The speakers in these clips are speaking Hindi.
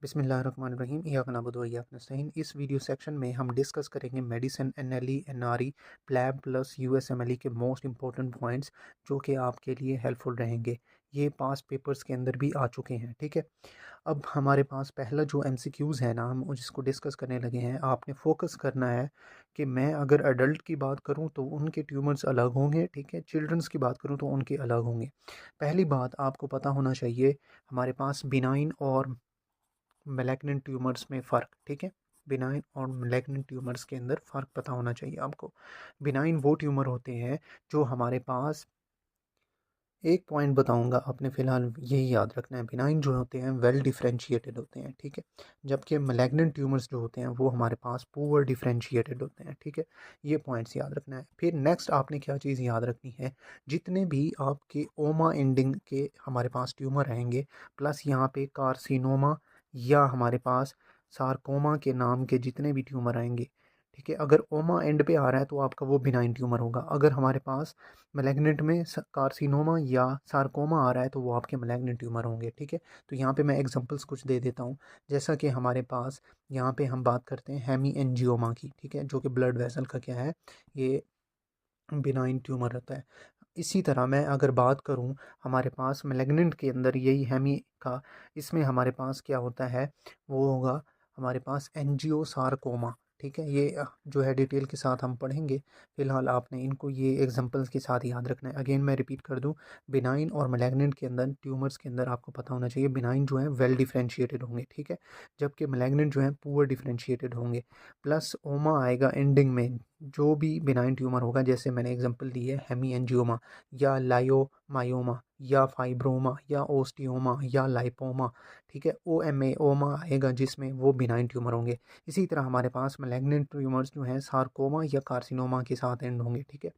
बिस्मिल्लाहिर्रहमानिर्रहीम इय्याका नअबुदु व इय्याका नस्तईन। इस वीडियो सेक्शन में हम डिस्कस करेंगे medicine NLE NRE PLAB plus USMLE के मोस्ट इंपॉर्टेंट पॉइंट्स जो कि आपके लिए हेल्पफुल रहेंगे। ये पास पेपर्स के अंदर भी आ चुके हैं। ठीक है, अब हमारे पास पहला जो एमसीक्यूज़ है ना, हम जिसको डिस्कस करने लगे हैं। आपने फोकस करना है कि मैं अगर अडल्ट की बात करूं तो उनके ट्यूमर्स अलग होंगे, ठीक है, चिल्ड्रंस की बात करूं तो उनके अलग होंगे। पहली बात आपको पता होना चाहिए, हमारे पास बिनाइन और मैलिग्नेंट ट्यूमर्स में फ़र्क। ठीक है, बिनाइन और मैलिग्नेंट ट्यूमर्स के अंदर फ़र्क पता होना चाहिए आपको। बिनाइन वो ट्यूमर होते हैं जो हमारे पास, एक पॉइंट बताऊंगा, आपने फ़िलहाल यही याद रखना है, बिनाइन जो होते हैं वेल डिफरेंशिएटेड होते हैं। ठीक है, जबकि मैलिग्नेंट ट्यूमर्स जो होते हैं वो हमारे पास पुअर डिफरेंशिएटेड होते हैं। ठीक है, ये पॉइंट्स याद रखना है। फिर नेक्स्ट आपने क्या चीज़ याद रखनी है, जितने भी आपके ओमा एंडिंग के हमारे पास ट्यूमर रहेंगे, प्लस यहाँ पे कार्सिनोमा या हमारे पास सारकोमा के नाम के जितने भी ट्यूमर आएंगे, ठीक है, अगर ओमा एंड पे आ रहा है तो आपका वो बिनाइन ट्यूमर होगा। अगर हमारे पास मैलिग्नेंट में कार्सिनोमा या सारकोमा आ रहा है तो वो आपके मैलिग्नेंट ट्यूमर होंगे। ठीक है, तो यहाँ पे मैं एग्जांपल्स कुछ दे देता हूँ। जैसा कि हमारे पास यहाँ पे हम बात करते हैं हेमी एंजियोमा की, ठीक है, जो कि ब्लड वेसल का क्या है, ये बिनाइन ट्यूमर रहता है। इसी तरह मैं अगर बात करूं, हमारे पास मैलिग्नेंट के अंदर यही हेमी का, इसमें हमारे पास क्या होता है, वो होगा हमारे पास एंजियोसारकोमा। ठीक है, ये जो है डिटेल के साथ हम पढ़ेंगे। फिलहाल आपने इनको ये एग्जांपल्स के साथ याद रखना है। अगेन मैं रिपीट कर दूं, बिनाइन और मैलिग्नेंट के अंदर ट्यूमर्स के अंदर आपको पता होना चाहिए, बिनाइन जो है वेल डिफरेंशिएटेड होंगे, ठीक है, जबकि मैलिग्नेंट जो है पुअर डिफरेंशिएटेड होंगे। प्लस ओमा आएगा एंडिंग में। जो भी बिनाइन ट्यूमर होगा, जैसे मैंने एग्जांपल दी है हेमी एंजियोमा या लायोमायोमा या फाइब्रोमा या ओस्टियोमा या लाइपोमा, ठीक है, ओएमए ओमा आएगा जिसमें वो बिनाइन ट्यूमर होंगे। इसी तरह हमारे पास मैलिग्नेंट ट्यूमर्स जो हैं सारकोमा या कार्सिनोमा के साथ एंड होंगे। ठीक है,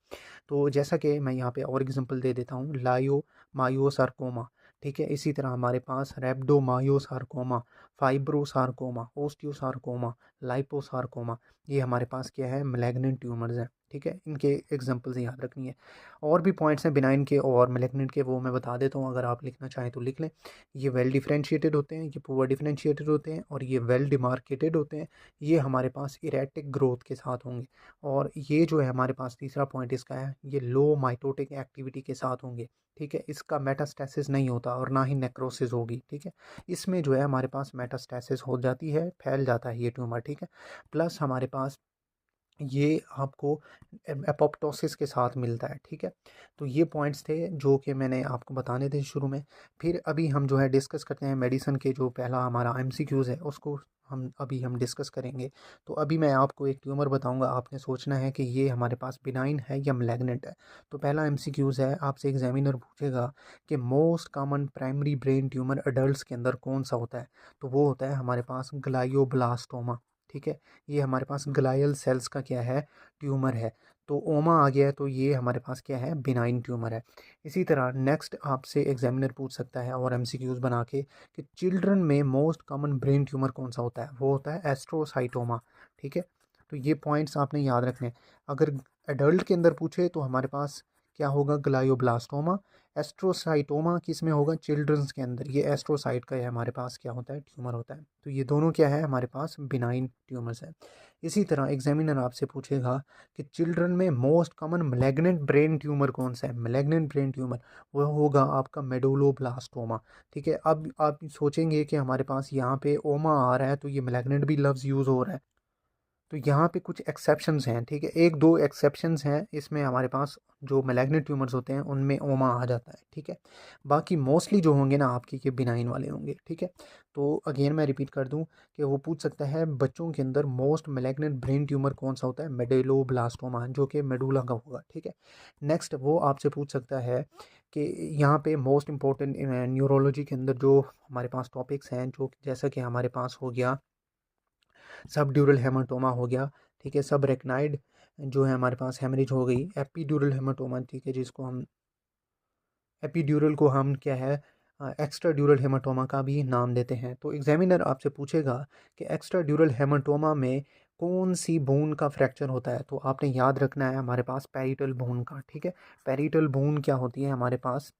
तो जैसा कि मैं यहाँ पे और एग्जांपल दे देता हूँ, लायोमायोसार्कोमा, ठीक है, इसी तरह हमारे पास रैप्डोमायोसार्कोमा, फाइब्रोसार्कोमा, ओस्टियोसार्कोमा, लाइपोसार्कोमा, ये हमारे पास क्या है, मैलिग्नेंट ट्यूमर्स हैं। ठीक है, इनके एग्जांपल्स याद रखनी है। और भी पॉइंट्स हैं बिनाइन के और मैलिग्नेंट के, वो मैं बता देता हूँ, अगर आप लिखना चाहें तो लिख लें। ये वेल डिफरेंशिएटेड होते हैं, ये पुअर डिफरेंशिएटेड होते हैं, और ये वेल डिमार्केटेड होते हैं। ये हमारे पास इरेटिक ग्रोथ के साथ होंगे। और ये जो है हमारे पास तीसरा पॉइंट इसका है, ये लो माइटोटिक एक्टिविटी के साथ होंगे। ठीक है, इसका मेटास्टेसिस नहीं होता और ना ही नेक्रोसिस होगी। ठीक है, इसमें जो है हमारे पास मेटास्टेसिस हो जाती है, फैल जाता है ये ट्यूमर। ठीक है, प्लस हमारे पास ये आपको एपोप्टोसिस के साथ मिलता है। ठीक है, तो ये पॉइंट्स थे जो कि मैंने आपको बताने थे शुरू में। फिर अभी हम जो है डिस्कस करते हैं मेडिसिन के, जो पहला हमारा एमसीक्यूज़ है उसको हम डिस्कस करेंगे। तो अभी मैं आपको एक ट्यूमर बताऊंगा, आपने सोचना है कि ये हमारे पास बिनाइन है या मैलिग्नेंट है। तो पहला एमसीक्यूज़ है, आपसे एग्जामिनर पूछेगा कि most common primary brain tumour adult के अंदर कौन सा होता है, तो वो होता है हमारे पास ग्लायोब्लास्टोमा। ठीक है, ये हमारे पास ग्लायल सेल्स का क्या है, ट्यूमर है। तो ओमा आ गया है, तो ये हमारे पास क्या है, बिनाइन ट्यूमर है। इसी तरह नेक्स्ट आपसे एग्जामिनर पूछ सकता है और एमसीक्यूज बना के कि चिल्ड्रन में मोस्ट कॉमन ब्रेन ट्यूमर कौन सा होता है, वो होता है एस्ट्रोसाइटोमा। ठीक है, तो ये पॉइंट्स आपने याद रखने हैं। अगर एडल्ट के अंदर पूछे तो हमारे पास क्या होगा, ग्लायोब्लास्टोमा। एस्ट्रोसाइटोमा किस में होगा, चिल्ड्रंस के अंदर। ये एस्ट्रोसाइट का है हमारे पास क्या होता है, ट्यूमर होता है। तो ये दोनों क्या है, हमारे पास बिनाइन ट्यूमर्स हैं। इसी तरह एग्जामिनर आपसे पूछेगा कि चिल्ड्रन में most common malignant brain tumour कौन सा है। मैलिग्नेंट ब्रेन ट्यूमर वो होगा आपका मेडुलोब्लास्टोमा। ठीक है, अब आप सोचेंगे कि हमारे पास यहाँ पे ओमा आ रहा है तो ये मैलिग्नेंट भी लफ्ज़ यूज़ हो रहा है। तो यहाँ पे कुछ एक्सेप्शंस हैं। ठीक है, एक दो एक्सेप्शंस हैं इसमें, हमारे पास जो मैलिग्नेंट ट्यूमर्स होते हैं उनमें ओमा आ जाता है। ठीक है, बाकी मोस्टली जो होंगे ना आपके ये बिनाइन वाले होंगे। ठीक है, तो अगेन मैं रिपीट कर दूं कि वो पूछ सकता है बच्चों के अंदर मोस्ट मैलिग्नेंट ब्रेन ट्यूमर कौन सा होता है, मेडुलोब्लास्टोमा, जो कि मेडुला का होगा। ठीक है, नेक्स्ट वो आपसे पूछ सकता है कि यहाँ पे मोस्ट इंपॉर्टेंट न्यूरोलॉजी के अंदर जो हमारे पास टॉपिक्स हैं, जो जैसा कि हमारे पास हो गया सब ड्यूरल हेमाटोमा हो गया। ठीक है, सब रेक्नाइड जो है हमारे पास हेमरेज हो गई, एपीड्यूरल हेमाटोमा, ठीक है, जिसको हम एपीड्यूरल को हम क्या है, एक्स्ट्रा ड्यूरल हेमाटोमा का भी नाम देते हैं। तो एग्जामिनर आपसे पूछेगा कि एक्स्ट्रा ड्यूरल हेमाटोमा में कौन सी बोन का फ्रैक्चर होता है, तो आपने याद रखना है हमारे पास पैरिटल बोन का। ठीक है, पैरिटल बोन क्या होती है हमारे पास,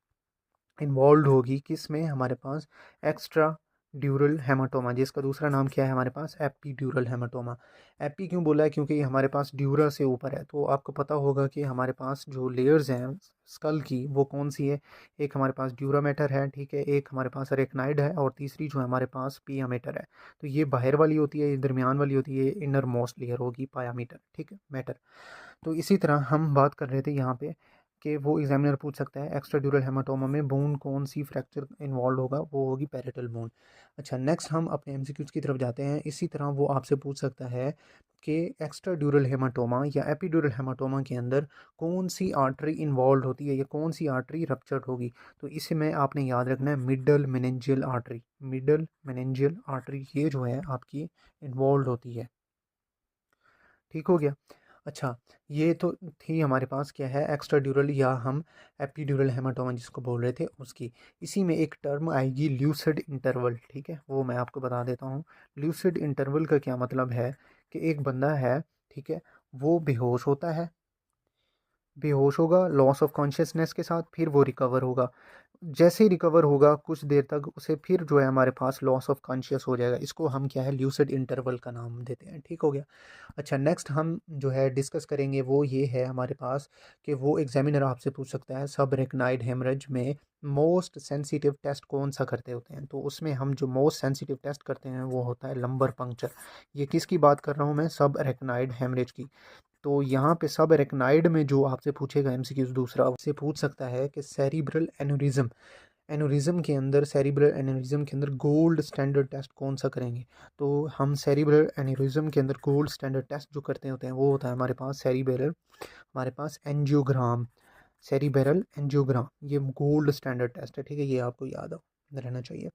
इन्वॉल्व होगी किस में, हमारे पास एक्स्ट्रा ड्यूरल हेमाटोमा, जिसका दूसरा नाम क्या है हमारे पास, एपीड्यूरल हेमाटोमा। एपी क्यों बोला है, क्योंकि ये हमारे पास ड्यूरा से ऊपर है। तो आपको पता होगा कि हमारे पास जो लेयर्स हैं स्कल की वो कौन सी है, एक हमारे पास ड्यूरा मैटर है, ठीक है, एक हमारे पास अरेक्नाइड है, और तीसरी जो है हमारे पास पिया मैटर है। तो ये बाहर वाली होती है, ये दरमियान वाली होती है, इनर मोस्ट लेयर होगी पाया मीटर, ठीक है, मैटर। तो इसी तरह हम बात कर रहे थे यहाँ पे कि वो एग्जामिनर पूछ सकता है एक्स्ट्रा ड्यूरल हेमाटोमा में बोन कौन सी फ्रैक्चर इन्वॉल्व होगा, वो होगी पैरेटल बोन। अच्छा, नेक्स्ट हम अपने एमसीक्यूज की तरफ जाते हैं। इसी तरह वो आपसे पूछ सकता है कि एक्स्ट्रा ड्यूरल हेमाटोमा या एपिड्यूरल हेमाटोमा के अंदर कौन सी आर्टरी इन्वॉल्व होती है या कौन सी आर्टरी रप्चर्ड होगी। तो इसे में आपने याद रखना है middle meningeal artery, middle meningeal artery ये जो है आपकी इन्वॉल्व होती है। ठीक हो गया। अच्छा, ये तो थी हमारे पास क्या है एक्स्ट्रा ड्यूरल या हम एपीड्यूरल हेमाटोमा जिसको बोल रहे थे उसकी। इसी में एक टर्म आएगी ल्यूसिड इंटरवल, ठीक है, वो मैं आपको बता देता हूँ। ल्यूसिड इंटरवल का क्या मतलब है कि एक बंदा है, ठीक है, वो बेहोश होता है, बेहोश होगा लॉस ऑफ कॉन्शियसनेस के साथ, फिर वो रिकवर होगा। जैसे ही रिकवर होगा कुछ देर तक उसे फिर जो है हमारे पास लॉस ऑफ कॉन्शियस हो जाएगा। इसको हम क्या है ल्यूसिड इंटरवल का नाम देते हैं। ठीक हो गया। अच्छा, नेक्स्ट हम जो है डिस्कस करेंगे वो ये है हमारे पास कि वो एग्जामिनर आपसे पूछ सकता है सब रेकनाइड हेमरेज में मोस्ट सेंसिटिव टेस्ट कौन सा करते होते हैं। तो उसमें हम जो मोस्ट सेंसिटिव टेस्ट करते हैं वो होता है लंबर पंक्चर। ये किसकी बात कर रहा हूँ मैं, सब रेकनाइड हेमरेज की। तो यहाँ पे सब रेकनाइड में जो आपसे पूछेगा एमसीक्यूज दूसरा आपसे पूछ सकता है कि सेरिब्रल एनुरिज्म, एनुरिज्म के अंदर, सेरिब्रल एनुरिज्म के अंदर गोल्ड स्टैंडर्ड टेस्ट कौन सा करेंगे। तो हम सेरिब्रल एनुरिज्म के अंदर गोल्ड स्टैंडर्ड टेस्ट जो करते होते हैं वो होता है हमारे पास सेरिब्रल, हमारे पास एंजियोग्राम, सेरिब्रल एंजियोग्राम, ये गोल्ड स्टैंडर्ड टेस्ट है। ठीक है, ये आपको याद हो रहना चाहिए।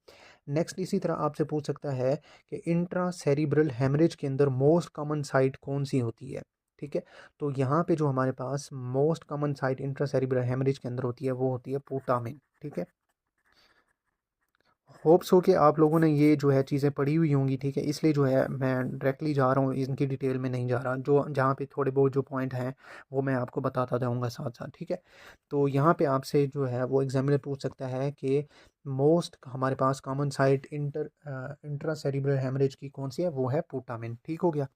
नेक्स्ट इसी तरह आपसे पूछ सकता है कि इंट्रा सेरिब्रल हेमरेज के अंदर मोस्ट कॉमन साइट कौन सी होती है। ठीक है, तो यहाँ पे जो हमारे पास most common site intra cerebral haemorrhage के अंदर होती है वो होती है पोटामिन। ठीक है, होप्स हो कि आप लोगों ने ये जो है चीज़ें पढ़ी हुई होंगी। ठीक है, इसलिए जो है मैं डायरेक्टली जा रहा हूँ, इनकी डिटेल में नहीं जा रहा, जो जहाँ पे थोड़े बहुत जो पॉइंट हैं वो मैं आपको बताता जाऊँगा साथ साथ। ठीक है, तो यहाँ पे आपसे जो है वो एग्जामिनर पूछ सकता है कि मोस्ट हमारे पास common site intra cerebral haemorrhage की कौन सी है, वो है पोटामिन। ठीक हो गया,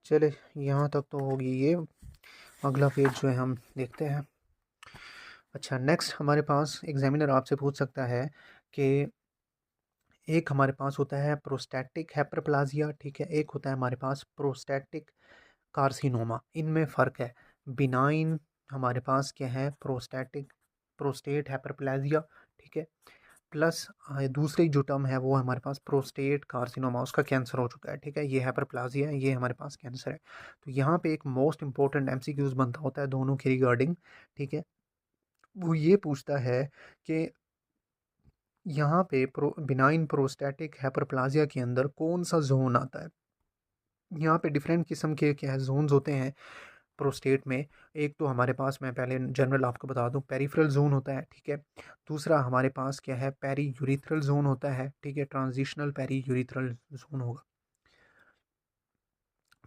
चले यहाँ तक तो होगी ये। अगला पेज जो है हम देखते हैं। अच्छा, नेक्स्ट हमारे पास एग्जामिनर आपसे पूछ सकता है कि एक हमारे पास होता है प्रोस्टैटिक हाइपरप्लाजिया, ठीक है, एक होता है हमारे पास प्रोस्टैटिक कार्सिनोमा। इनमें फ़र्क है। बिनाइन हमारे पास क्या है प्रोस्टैटिक, प्रोस्टेट हाइपरप्लाजिया, ठीक है, प्लस दूसरी जो टर्म है वो हमारे पास प्रोस्टेट कार्सिनोमा, उसका कैंसर हो चुका है। ठीक है, ये हाइपरप्लाजिया है, ये हमारे पास कैंसर है। तो यहाँ पे एक मोस्ट इंपॉर्टेंट एमसीक्यूज बनता होता है दोनों के रिगार्डिंग। ठीक है, वो ये पूछता है कि यहाँ पे बिनाइन प्रोस्टैटिक हाइपरप्लाजिया के अंदर कौन सा जोन आता है। यहाँ पे डिफरेंट किस्म के क्या है जोन्स होते हैं प्रोस्टेट में। एक तो हमारे पास, मैं पहले जनरल आपको बता दूं, पेरिफेरल जोन होता है, ठीक है। दूसरा हमारे पास क्या है पेरी यूरिथ्रल जोन होता है, ठीक है, ट्रांजिशनल पेरी यूरिथ्रल जोन होगा।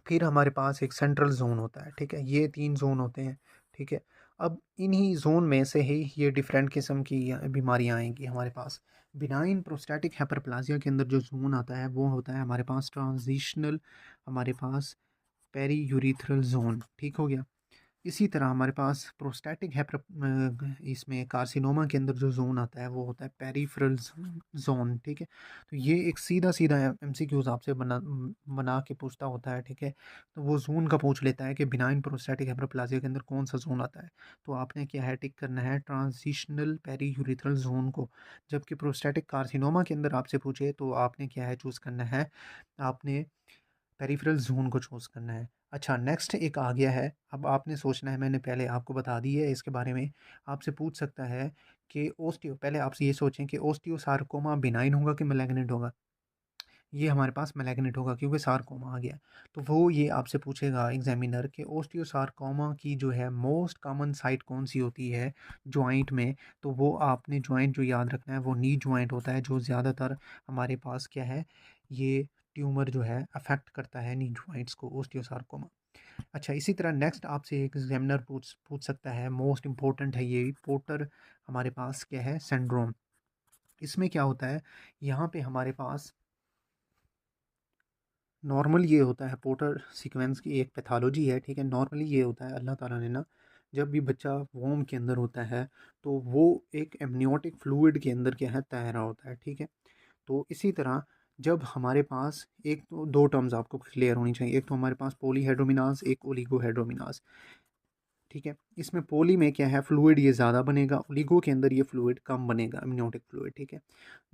फिर हमारे पास एक सेंट्रल जोन होता है, ठीक है, ये 3 जोन होते हैं। ठीक है, अब इन्हीं जोन में से ही ये डिफरेंट किस्म की बीमारियां आएंगी हमारे पास। बिनाइन प्रोस्टैटिक हाइपरप्लाजिया के अंदर जो जोन आता है वो होता है हमारे पास ट्रांजिशनल, हमारे पास पेरी यूरिथ्रल जोन। ठीक हो गया। इसी तरह हमारे पास प्रोस्टैटिक इसमें कार्सिनोमा के अंदर जो जोन आता है वो होता है पेरिफेरल जोन। ठीक है, तो ये एक सीधा सीधा एमसीक्यूज आपसे बना के पूछता होता है। ठीक है, तो वो जोन का पूछ लेता है कि बिनाइन प्रोस्टैटिक हाइपरप्लाजिया के अंदर कौन सा जोन आता है। तो आपने क्या है टिक करना है ट्रांजिशनल पेरी यूरिथ्रल जोन को। जबकि प्रोस्टैटिक कार्सिनोमा के अंदर आपसे पूछे तो आपने क्या है चूज़ करना है, आपने पेरिफेरल जोन को चूज़ करना है। अच्छा, नेक्स्ट एक आ गया है, अब आपने सोचना है, मैंने पहले आपको बता दी है इसके बारे में। आपसे पूछ सकता है कि ओस्टियो, पहले आप ये सोचें कि ओस्टियोसार्कोमा बिनाइन होगा कि मैलिग्नेंट होगा। ये हमारे पास मैलिग्नेंट होगा क्योंकि सार्कोमा आ गया। तो वो ये आपसे पूछेगा एग्जामिनर कि ओस्टियोसार्कोमा की जो है मोस्ट कॉमन साइट कौन सी होती है जॉइंट में। तो वो आपने जॉइंट जो याद रखना है वो नी जॉइंट होता है, जो ज़्यादातर हमारे पास क्या है ये ट्यूमर जो है अफेक्ट करता है नी जॉइंट्स को, ओस्टियोसार्कोमा। अच्छा, इसी तरह नेक्स्ट आपसे एक एग्जामिनर पूछ पूछ सकता है, मोस्ट इंपॉर्टेंट है ये, पोर्टर हमारे पास क्या है सिंड्रोम। इसमें क्या होता है, यहाँ पे हमारे पास नॉर्मल ये होता है, पोर्टर सीक्वेंस की एक पैथोलॉजी है, ठीक है। नॉर्मली ये होता है, अल्लाह ताला ने ना जब भी बच्चा वोम के अंदर होता है तो वो एक एमनियोटिक फ्लूइड के अंदर क्या है, तैर रहा होता है, ठीक है। तो इसी तरह जब हमारे पास एक तो दो टर्म्स आपको क्लियर होनी चाहिए, एक तो हमारे पास पॉलीहेड्रोमिनाज, एक ओलिगोहेड्रोमिनाज, ठीक है। इसमें पोली में क्या है, फ्लूइड ये ज़्यादा बनेगा, ओलिगो के अंदर ये फ्लूइड कम बनेगा, एमनियोटिक फ्लूइड, ठीक है।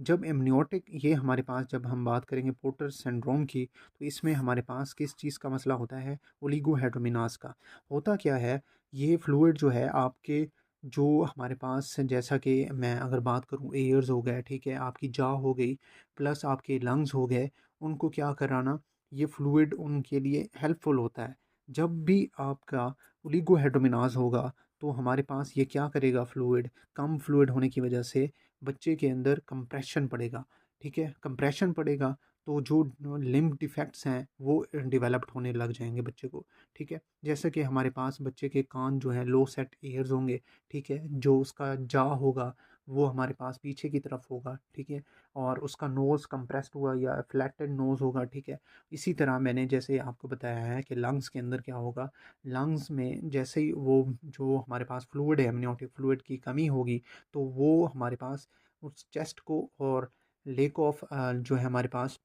जब एमनियोटिक ये हमारे पास, जब हम बात करेंगे पोर्टर सिंड्रोम की, तो इसमें हमारे पास किस चीज़ का मसला होता है, ओलिगोहेड्रोमिनास का। होता क्या है, ये फ्लूइड जो है आपके, जो हमारे पास, जैसा कि मैं अगर बात करूँ, एयर्स हो गए, ठीक है, आपकी जा हो गई, प्लस आपके लंग्स हो गए, उनको क्या कराना, ये फ्लूइड उनके लिए हेल्पफुल होता है। जब भी आपका ओलिगोहेड्रोमिनाज होगा तो हमारे पास ये क्या करेगा, फ्लूइड कम फ्लूइड होने की वजह से बच्चे के अंदर कंप्रेशन पड़ेगा, ठीक है। कंप्रेशन पड़ेगा तो जो लिम्ब डिफेक्ट्स हैं वो डेवलप्ड होने लग जाएंगे बच्चे को, ठीक है। जैसे कि हमारे पास बच्चे के कान जो है लो सेट ईयर्स होंगे, ठीक है, जो उसका जा होगा वो हमारे पास पीछे की तरफ होगा, ठीक है, और उसका नोज़ कंप्रेस्ड हुआ या फ्लैटेड नोज़ होगा, ठीक है। इसी तरह मैंने जैसे आपको बताया है कि लंग्स के अंदर क्या होगा, लंग्स में जैसे ही वो जो हमारे पास फ्लूइड है, एमनियोटिक फ्लूइड की कमी होगी, तो वो हमारे पास उस चेस्ट को, और लेक ऑफ जो है हमारे पास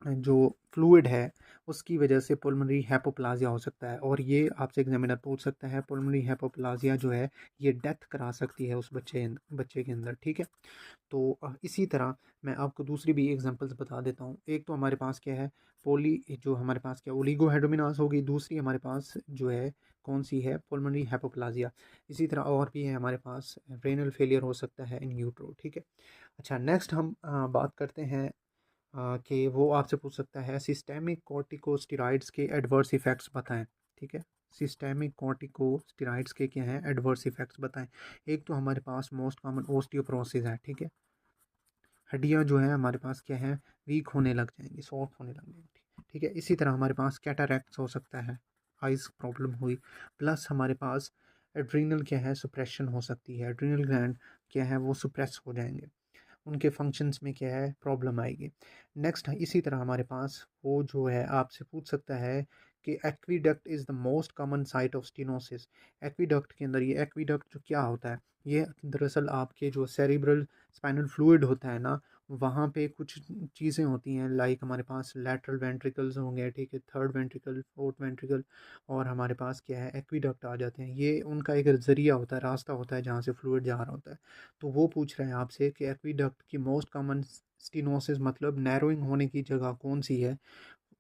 जो फ्लूइड है उसकी वजह से पुल्मोनरी हाइपोप्लाजिया हो सकता है, और ये आपसे एग्जामिनर पूछ सकता है, पुल्मोनरी हाइपोप्लाजिया जो है ये डेथ करा सकती है उस बच्चे के अंदर, ठीक है। तो इसी तरह मैं आपको दूसरी भी एग्जांपल्स बता देता हूँ। एक तो हमारे पास क्या है, पोली जो हमारे पास क्या ओलिगोहेड्रोमिनास होगी, दूसरी हमारे पास जो है कौन सी है, पुल्मोनरी हाइपोप्लाजिया। इसी तरह और भी है हमारे पास, रेनल फेलियर हो सकता है इन यूट्रो, ठीक है। अच्छा, नेक्स्ट हम बात करते हैं कि वो आपसे पूछ सकता है सिस्टेमिक कॉर्टिकोस्टेरॉइड्स के एडवर्स इफ़ेक्ट्स बताएं, ठीक है। सिस्टेमिक कॉर्टिकोस्टेरॉइड्स के क्या हैं, एडवर्स इफ़ेक्ट्स बताएं। एक तो हमारे पास मोस्ट कॉमन ओस्टियोपोरोसिस है, ठीक है, हड्डियाँ जो हैं हमारे पास क्या है, वीक होने लग जाएंगी, सॉफ्ट होने लग जाएंगी, ठीक है। इसी तरह हमारे पास कैटरैक्ट्स हो सकता है, आइज़ प्रॉब्लम हुई, प्लस हमारे पास एड्रीनल क्या है, सुप्रेशन हो सकती है, एड्रीनल ग्लैंड क्या है वो सुप्रेस हो जाएंगे, उनके फंक्शंस में क्या है, प्रॉब्लम आएगी। नेक्स्ट इसी तरह हमारे पास वो जो है आपसे पूछ सकता है कि aqueduct is the most common site of stenosis. Aqueduct के अंदर, ये एक्वीडक्ट जो क्या होता है, ये दरअसल आपके जो सेरिब्रल स्पाइनल फ्लूइड होता है ना, वहाँ पे कुछ चीज़ें होती हैं, लाइक हमारे पास लैटरल वेंट्रिकल्स होंगे, ठीक है, थर्ड वेंट्रिकल, फोर्थ वेंट्रिकल, और हमारे पास क्या है, एक्वीडक्ट आ जाते हैं। ये उनका एक ज़रिया होता है, रास्ता होता है जहाँ से फ्लूइड जा रहा होता है। तो वो पूछ रहे हैं आपसे कि एक्वीडक्ट की मोस्ट कॉमन स्टीनोसिस मतलब नैरोइंग होने की जगह कौन सी है,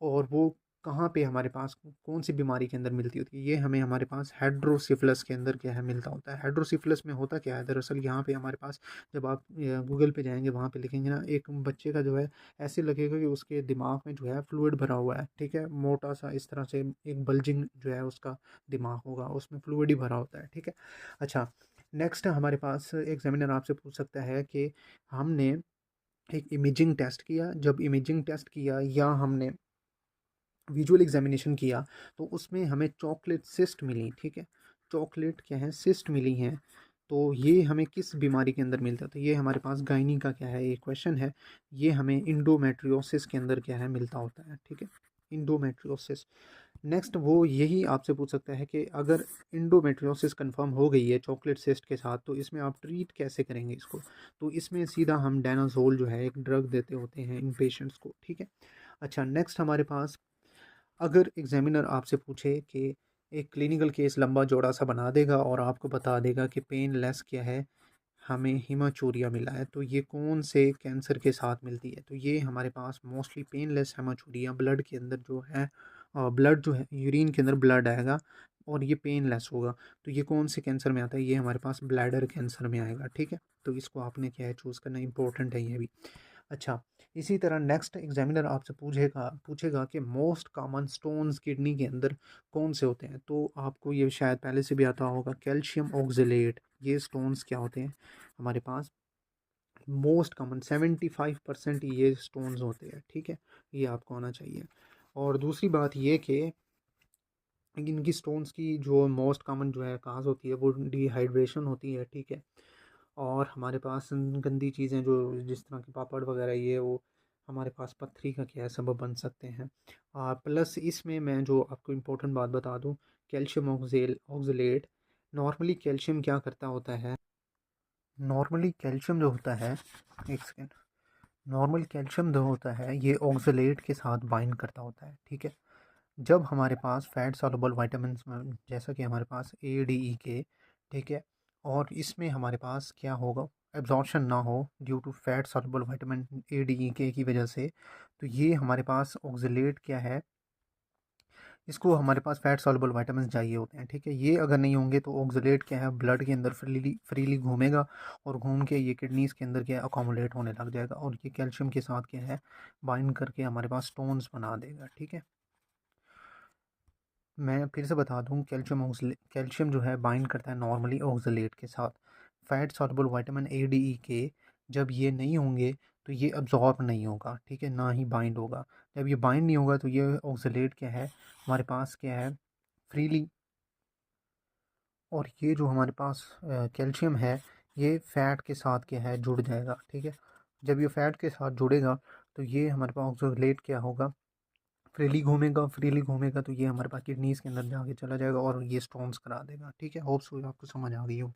और वो कहाँ पे हमारे पास कौन सी बीमारी के अंदर मिलती होती है। ये हमें हमारे पास हाइड्रोसिफिलस के अंदर क्या है, मिलता होता है। हाइड्रोसिफिलस में होता क्या है, दरअसल यहाँ पे हमारे पास, जब आप गूगल पे जाएंगे वहाँ पे लिखेंगे ना, एक बच्चे का जो है ऐसे लगेगा कि उसके दिमाग में जो है फ्लूइड भरा हुआ है, ठीक है, मोटा सा इस तरह से एक बल्जिंग जो है उसका दिमाग होगा, उसमें फ्लूइड ही भरा होता है, ठीक है। अच्छा, नेक्स्ट हमारे पास एग्जामिनर आपसे पूछ सकता है कि हमने एक इमेजिंग टेस्ट किया, जब इमेजिंग टेस्ट किया या हमने विजुअल एग्जामिनेशन किया तो उसमें हमें चॉकलेट सिस्ट मिली, ठीक है, चॉकलेट क्या है, सिस्ट मिली हैं। तो ये हमें किस बीमारी के अंदर मिलता है, तो ये हमारे पास गायनी का क्या है, ये क्वेश्चन है। ये हमें इंडोमेट्रियोसिस के अंदर क्या है, मिलता होता है, ठीक है, इंडोमेट्रियोसिस। नेक्स्ट वो यही आपसे पूछ सकता है कि अगर इंडोमेट्रियोसिस कंफर्म हो गई है चॉकलेट सिस्ट के साथ, तो इसमें आप ट्रीट कैसे करेंगे इसको। तो इसमें सीधा हम डायनाजोल जो है एक ड्रग देते होते हैं इन पेशेंट्स को, ठीक है। अच्छा, नेक्स्ट हमारे पास, अगर एग्जामिनर आपसे पूछे कि एक क्लिनिकल केस लंबा चौड़ा सा बना देगा और आपको बता देगा कि पेन लेस क्या है, हमें हिमाचूरिया मिला है, तो ये कौन से कैंसर के साथ मिलती है, तो ये हमारे पास मोस्टली पेनलेस हिमाचूरिया, ब्लड के अंदर जो है, ब्लड जो है यूरिन के अंदर ब्लड आएगा और ये पेनलेस होगा। तो ये कौन से कैंसर में आता है, ये हमारे पास ब्लैडर कैंसर में आएगा, ठीक है। तो इसको आपने क्या है, चूज़ करना इंपॉर्टेंट है ये भी। अच्छा, इसी तरह नेक्स्ट एग्जामिनर आपसे पूछेगा पूछेगा कि मोस्ट कॉमन स्टोन्स किडनी के अंदर कौन से होते हैं, तो आपको ये शायद पहले से भी आता होगा, कैल्शियम ऑक्जेलेट, ये स्टोन्स क्या होते हैं हमारे पास, मोस्ट कॉमन 75% ये स्टोन्स होते हैं, ठीक है, ये आपको आना चाहिए। और दूसरी बात ये कि इनकी स्टोन्स की जो मोस्ट कॉमन जो है काज होती है वो डिहाइड्रेशन होती है, ठीक है, और हमारे पास गंदी चीज़ें जो जिस तरह के पापड़ वगैरह ये वो हमारे पास पथरी का क्या है सबब बन सकते हैं। प्लस इसमें मैं जो आपको इम्पोर्टेंट बात बता दूं, कैल्शियम ऑक्सलेट। नॉर्मली कैल्शियम क्या करता होता है, नॉर्मली कैल्शियम जो होता है, एक सेकेंड, नॉर्मल कैल्शियम जो होता है ये ऑक्सलेट के साथ बाइंड करता होता है, ठीक है। जब हमारे पास फैट सॉल्युबल वाइटामिन जैसा कि हमारे पास ADE के, ठीक है, और इसमें हमारे पास क्या होगा, एब्जॉर्प्शन ना हो due to fat soluble vitamin ADE के की वजह से, तो ये हमारे पास ऑक्सलेट क्या है, इसको हमारे पास फैट सॉल्युबल वाइटामिन चाहिए होते हैं, ठीक है। ये अगर नहीं होंगे तो ऑक्सलेट क्या है ब्लड के अंदर फ्रीली फ्रीली घूमेगा और घूम के ये किडनीज़ के अंदर क्या है अकोमोडेट होने लग जाएगा और ये कैल्शियम के साथ क्या है बाइंड करके हमारे पास स्टोन्स बना देगा, ठीक है। मैं फिर से बता दूं, कैल्शियम जो है बाइंड करता है नॉर्मली ऑक्सलेट के साथ। फैट सॉल्युबल विटामिन ADE के जब ये नहीं होंगे तो ये अब्जॉर्ब नहीं होगा, ठीक है, ना ही बाइंड होगा। जब ये बाइंड नहीं होगा तो ये ऑक्सलेट क्या है हमारे पास क्या है फ्रीली, और ये जो हमारे पास कैल्शियम है ये फ़ैट के साथ क्या है जुड़ जाएगा, ठीक है। जब ये फ़ैट के साथ जुड़ेगा तो ये हमारे पास ऑक्सलेट क्या होगा फ्रीली घूमेगा तो ये हमारे पास किडनीज़ के अंदर जाके चला जाएगा और ये स्टोन्स करा देगा, ठीक है। होप सो आपको समझ आ गई होगी।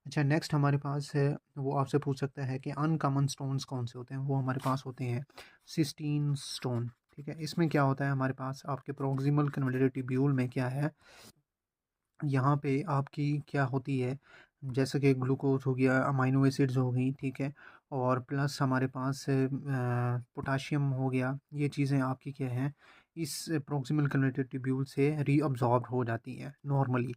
अच्छा, नेक्स्ट हमारे पास है, वो आपसे पूछ सकता है कि अनकॉमन स्टोन्स कौन से होते हैं। वो हमारे पास होते हैं सिस्टीन स्टोन, ठीक है। इसमें क्या होता है हमारे पास आपके प्रोक्सिमल कन्वोल्यूटेड ट्यूब्यूल में क्या है, यहाँ पे आपकी क्या होती है, जैसे कि ग्लूकोज हो गया, अमाइनो एसिड्स हो गई, ठीक है, और प्लस हमारे पास पोटाशियम हो गया, ये चीज़ें आपकी क्या हैं इस प्रोक्सिमल कन्वर्टेड ट्यूब्यूल से रीअब्जॉर्ब हो जाती हैं नॉर्मली।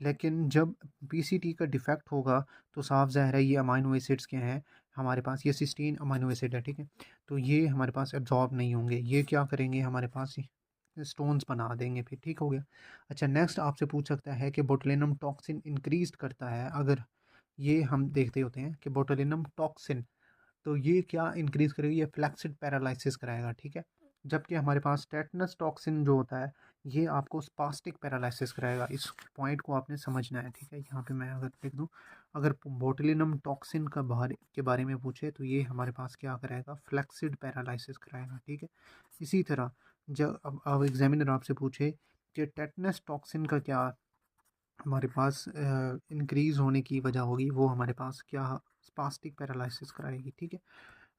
लेकिन जब PCT का डिफेक्ट होगा तो साफ ज़ाहिर है ये अमाइनो एसिड्स क्या हैं हमारे पास, ये सिस्टीन अमाइनो एसिड है, ठीक है, तो ये हमारे पास एब्जॉर्ब नहीं होंगे, ये क्या करेंगे हमारे पास स्टोन्स बना देंगे, फिर ठीक हो गया। अच्छा, नेक्स्ट आपसे पूछ सकता है कि बोtulinum टॉक्सिन इंक्रीज करता है, अगर ये हम देखते होते हैं कि बोtulinum टॉक्सिन तो ये क्या इंक्रीज करेगी, ये फ्लैक्सिड पैरालिसिस कराएगा, ठीक है। जबकि हमारे पास टेटनस टॉक्सिन जो होता है ये आपको स्पास्टिक पैरालिसिस कराएगा। इस पॉइंट को आपने समझना है, ठीक है। यहाँ पे मैं अगर देख दूँ, अगर बोtulinum टॉक्सिन का बारे में पूछे तो ये हमारे पास क्या कराएगा, फ्लैक्सिड पैरालिसिस कराएगा, ठीक है। इसी तरह जब अब एग्जामिनर आपसे पूछे कि टेटनस टॉक्सिन का क्या हमारे पास इंक्रीज होने की वजह होगी, वो हमारे पास क्या स्पास्टिक पैरालिसिस कराएगी, ठीक है।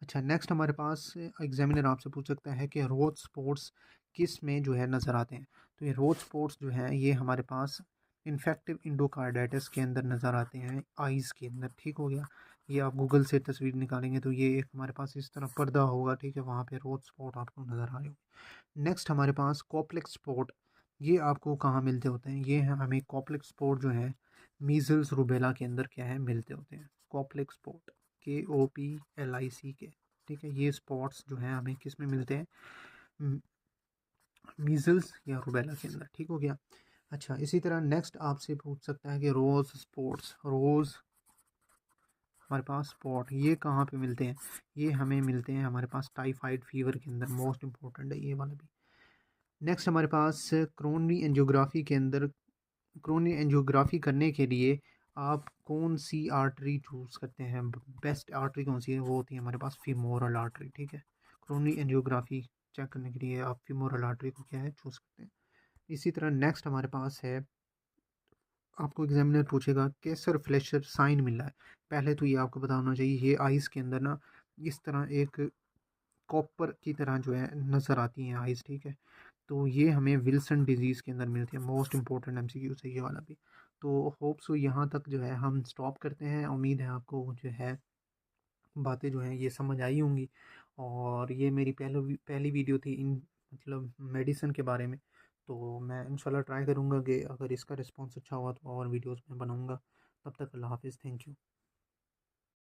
अच्छा, नेक्स्ट हमारे पास एग्जामिनर आपसे पूछ सकता है कि रोज स्पॉट्स किस में जो है नज़र आते हैं। तो ये रोज स्पॉट्स जो हैं ये हमारे पास इन्फेक्टिव इंडोकार्डाइटिस के अंदर नज़र आते हैं, आइज़ के अंदर, ठीक हो गया। ये आप गूगल से तस्वीर निकालेंगे तो ये एक हमारे पास इस तरह पर्दा होगा, ठीक है, वहाँ पे रोज स्पॉट आपको नज़र आ रहे होंगे। नेक्स्ट हमारे पास कॉप्लेक्स स्पॉट, ये आपको कहाँ मिलते होते हैं, ये है हमें कॉप्लेक्स स्पॉट जो है मीजल्स रूबेला के अंदर क्या है मिलते होते हैं, कॉप्लेक्स स्पॉट KOPLIC के, ठीक है। ये स्पॉट्स जो हैं हमें किस में मिलते हैं, मीजल्स या रूबेला के अंदर, ठीक हो गया। अच्छा, इसी तरह नेक्स्ट आपसे पूछ सकता है कि रोज़ हमारे पास स्पॉट ये कहाँ पे मिलते हैं, ये हमें मिलते हैं हमारे पास टाइफाइड फीवर के अंदर, मोस्ट इंपॉर्टेंट है ये वाला भी। नेक्स्ट हमारे पास क्रोनरी एंजियोग्राफी के अंदर, क्रोनरी एंजियोग्राफी करने के लिए आप कौन सी आर्टरी चूज़ करते हैं, बेस्ट आर्टरी कौन सी है, वो होती है हमारे पास फीमोरल आर्टरी, ठीक है। क्रोनरी एंजियोग्राफी चेक करने के लिए आप फीमोरल आर्टरी को क्या है चूज़ करते हैं। इसी तरह नेक्स्ट हमारे पास है, आपको एग्जामिनर पूछेगा केसर फ्लेशर साइन मिल रहा है, पहले तो ये आपको पता होना चाहिए ये आइज़ के अंदर ना इस तरह एक कॉपर की तरह जो है नज़र आती हैं आइज़, ठीक है। तो ये हमें विल्सन डिजीज़ के अंदर मिलती है, मोस्ट इंपॉर्टेंट MCQ से ये वाला भी। तो होप सो यहाँ तक जो है हम स्टॉप करते हैं, उम्मीद है आपको जो है बातें जो हैं ये समझ आई होंगी। और ये मेरी पहली वीडियो थी इन मतलब मेडिसिन के बारे में, तो मैं इंशाल्लाह ट्राई करूँगा कि अगर इसका रिस्पॉन्स अच्छा हुआ तो और वीडियोज़ में बनाऊँगा। तब तक अल्लाह हाफ़िज़, थैंक यू।